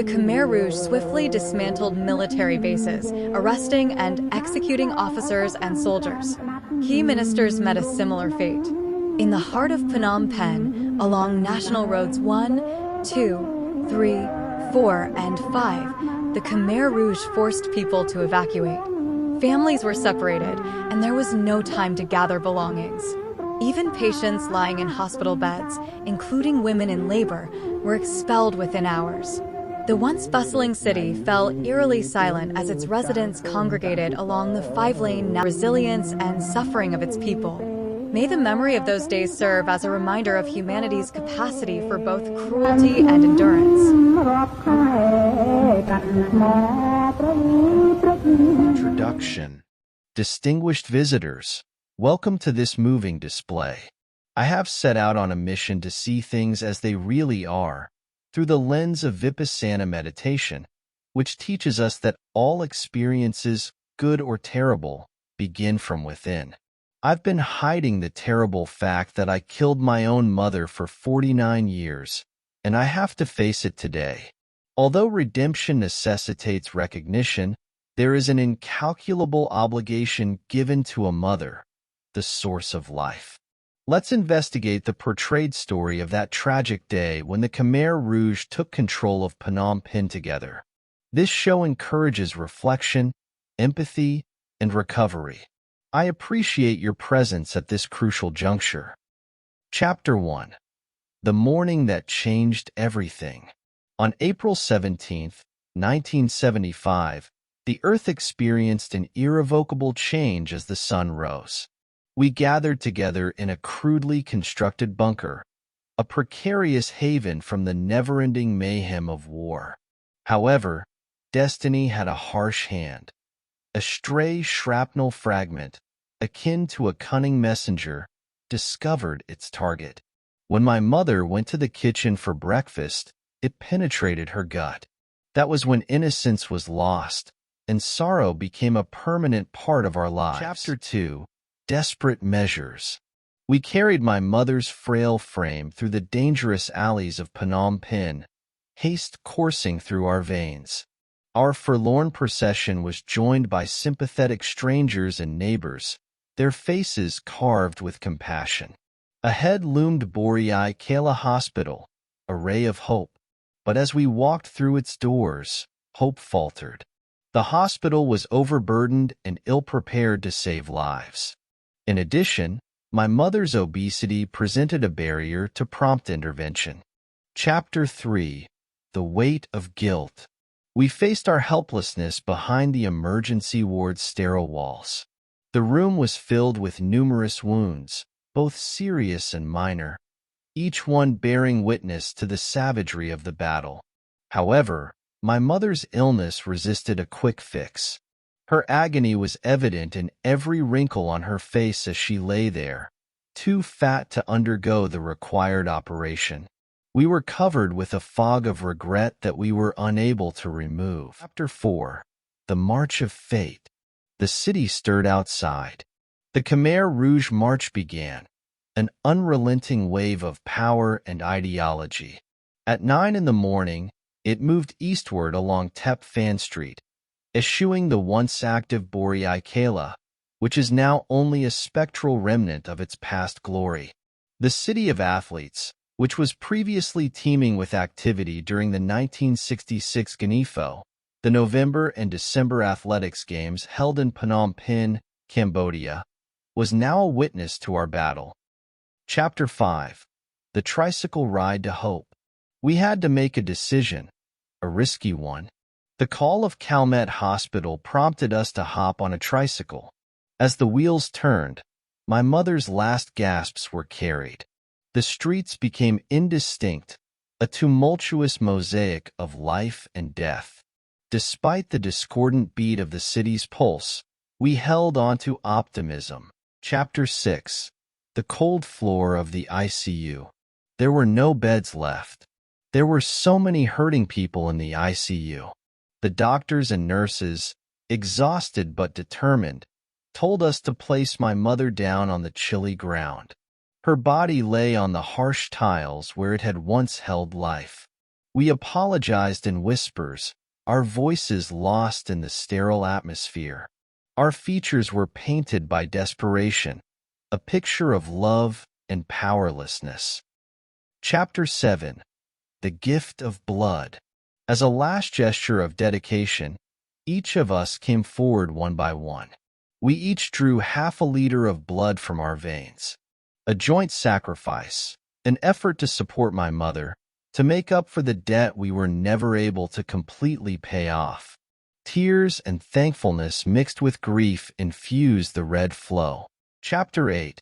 the Khmer Rouge swiftly dismantled military bases, arresting and executing officers and soldiers. Key ministers met a similar fate. In the heart of Phnom Penh, along National Roads 1, 2, 3, 4, and 5, the Khmer Rouge forced people to evacuate. Families were separated, and there was no time to gather belongings. Even patients lying in hospital beds, including women in labor, were expelled within hours. The once bustling city fell eerily silent as its residents congregated along the five-lane resilience and suffering of its people. May the memory of those days serve as a reminder of humanity's capacity for both cruelty and endurance. Introduction. Distinguished visitors, welcome to this moving display. I have set out on a mission to see things as they really are, through the lens of Vipassana meditation, which teaches us that all experiences, good or terrible, begin from within. I've been hiding the terrible fact that I killed my own mother for 49 years, and I have to face it today. Although redemption necessitates recognition, there is an incalculable obligation given to a mother, the source of life. Let's investigate the portrayed story of that tragic day when the Khmer Rouge took control of Phnom Penh together. This show encourages reflection, empathy, and recovery. I appreciate your presence at this crucial juncture. Chapter 1. The Morning That Changed Everything. On April 17, 1975, the Earth experienced an irrevocable change as the sun rose. We gathered together in a crudely constructed bunker, a precarious haven from the never-ending mayhem of war. However, destiny had a harsh hand. A stray shrapnel fragment, akin to a cunning messenger, discovered its target. When my mother went to the kitchen for breakfast, it penetrated her gut. That was when innocence was lost, and sorrow became a permanent part of our lives. Chapter 2. Desperate Measures. We carried my mother's frail frame through the dangerous alleys of Phnom Penh, haste coursing through our veins. Our forlorn procession was joined by sympathetic strangers and neighbors, their faces carved with compassion. Ahead loomed Borei Kala Hospital, a ray of hope. But as we walked through its doors, hope faltered. The hospital was overburdened and ill-prepared to save lives. In addition, my mother's obesity presented a barrier to prompt intervention. Chapter 3. The Weight of Guilt. We faced our helplessness behind the emergency ward's sterile walls. The room was filled with numerous wounds, both serious and minor, each one bearing witness to the savagery of the battle. However, my mother's illness resisted a quick fix. Her agony was evident in every wrinkle on her face as she lay there, too fat to undergo the required operation. We were covered with a fog of regret that we were unable to remove. Chapter 4. The March of Fate. The city stirred outside. The Khmer Rouge March began, an unrelenting wave of power and ideology. At 9 in the morning, it moved eastward along Tep Fan Street, eschewing the once active Borei Kala, which is now only a spectral remnant of its past glory. The city of athletes, which was previously teeming with activity during the 1966 Ganifo, the November and December athletics games held in Phnom Penh, Cambodia, was now a witness to our battle. Chapter 5. The Tricycle Ride to Hope. We had to make a decision, a risky one. The call of Calmette Hospital prompted us to hop on a tricycle. As the wheels turned, my mother's last gasps were carried. The streets became indistinct, a tumultuous mosaic of life and death. Despite the discordant beat of the city's pulse, we held on to optimism. Chapter 6. The Cold Floor of the ICU. There were no beds left. There were so many hurting people in the ICU. The doctors and nurses, exhausted but determined, told us to place my mother down on the chilly ground. Her body lay on the harsh tiles where it had once held life. We apologized in whispers, our voices lost in the sterile atmosphere. Our features were painted by desperation, a picture of love and powerlessness. Chapter 7. The Gift of Blood. As a last gesture of dedication, each of us came forward one by one. We each drew half a liter of blood from our veins. A joint sacrifice, an effort to support my mother, to make up for the debt we were never able to completely pay off. Tears and thankfulness mixed with grief infused the red flow. Chapter 8.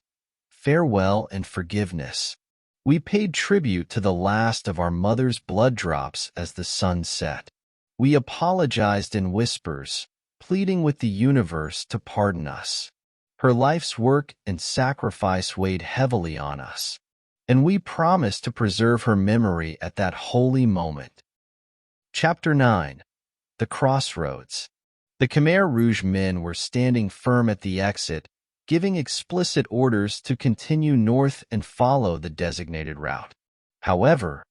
Farewell and Forgiveness. We paid tribute to the last of our mother's blood drops as the sun set. We apologized in whispers, pleading with the universe to pardon us. Her life's work and sacrifice weighed heavily on us, and we promised to preserve her memory at that holy moment. Chapter 9. The Crossroads. The Khmer Rouge men were standing firm at the exit, giving explicit orders to continue north and follow the designated route. However,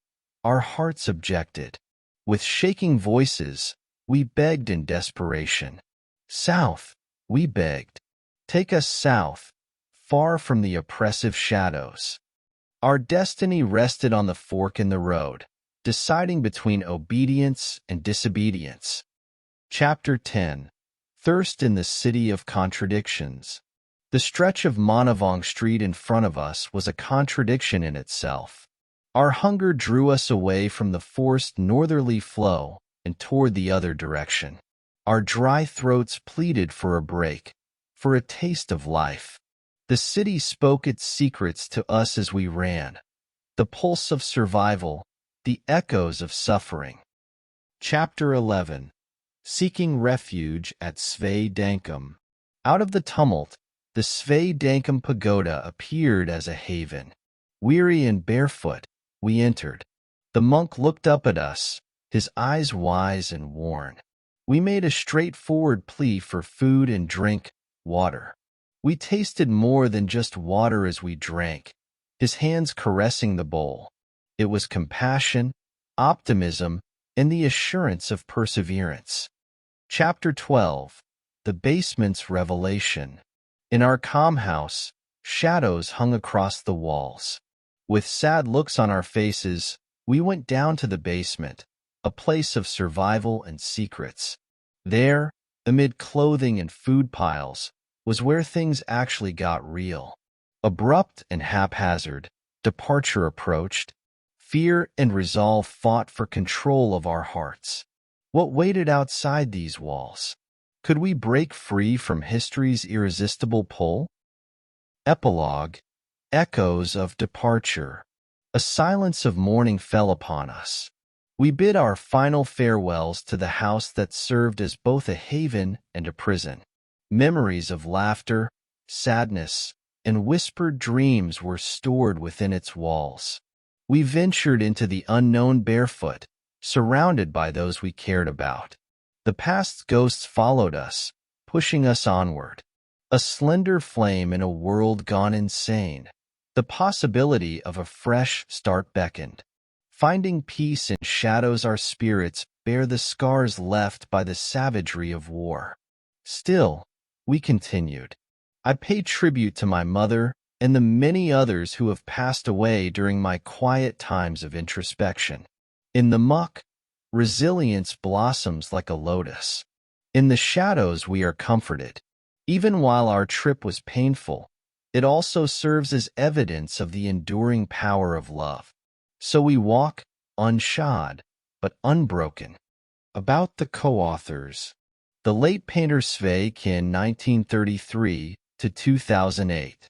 our hearts objected. With shaking voices, we begged in desperation. South, we begged. Take us south, far from the oppressive shadows. Our destiny rested on the fork in the road, deciding between obedience and disobedience. Chapter 10. Thirst in the City of Contradictions. The stretch of Manavong Street in front of us was a contradiction in itself. Our hunger drew us away from the forced northerly flow and toward the other direction. Our dry throats pleaded for a break, for a taste of life. The city spoke its secrets to us as we ran, the pulse of survival, the echoes of suffering. Chapter 11. Seeking Refuge at Svay Ken. Out of the tumult, the Svay Ken pagoda appeared as a haven. Weary and barefoot, we entered. The monk looked up at us, his eyes wise and worn. We made a straightforward plea for food and drink, water. We tasted more than just water as we drank, his hands caressing the bowl. It was compassion, optimism, and the assurance of perseverance. Chapter 12. The Basement's Revelation. In our calm house, shadows hung across the walls. With sad looks on our faces, we went down to the basement, a place of survival and secrets. There, amid clothing and food piles, was where things actually got real. Abrupt and haphazard, departure approached. Fear and resolve fought for control of our hearts. What waited outside these walls? Could we break free from history's irresistible pull? Epilogue. Echoes of departure. A silence of mourning fell upon us. We bid our final farewells to the house that served as both a haven and a prison. Memories of laughter, sadness, and whispered dreams were stored within its walls. We ventured into the unknown barefoot, surrounded by those we cared about. The past's ghosts followed us, pushing us onward. A slender flame in a world gone insane. The possibility of a fresh start beckoned. Finding peace in shadows, our spirits bear the scars left by the savagery of war. Still, we continued. I pay tribute to my mother and the many others who have passed away during my quiet times of introspection. In the muck, resilience blossoms like a lotus. In the shadows, we are comforted. Even while our trip was painful, it also serves as evidence of the enduring power of love. So we walk, unshod, but unbroken. About the co-authors. The late painter Svay Ken, 1933 to 2008.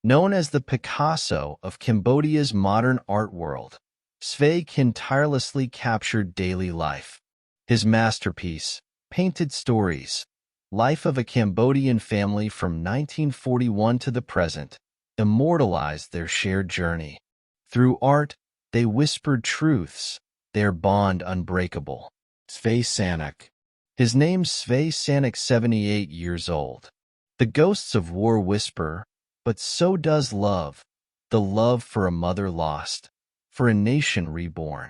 Known as the Picasso of Cambodia's modern art world, Svay Ken tirelessly captured daily life. His masterpiece, Painted Stories, Life of a Cambodian Family from 1941 to the present, immortalized their shared journey. Through art, they whispered truths, their bond unbreakable. Svay Sanak. His name's Svay Sanak, 78 years old. The ghosts of war whisper, but so does love, the love for a mother lost, for a nation reborn.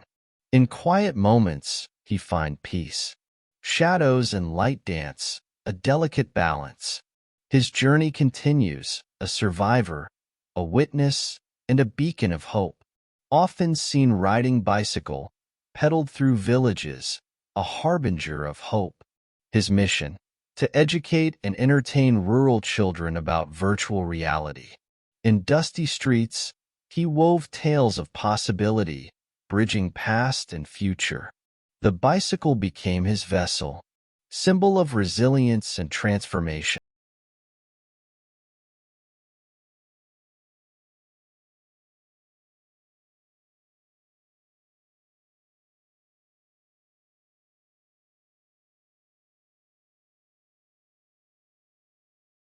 In quiet moments, he finds peace. Shadows and light dance, a delicate balance. His journey continues, a survivor, a witness, and a beacon of hope. Often seen riding bicycle, pedaled through villages, a harbinger of hope. His mission: to educate and entertain rural children about virtual reality. In dusty streets, he wove tales of possibility, bridging past and future. The bicycle became his vessel, symbol of resilience and transformation.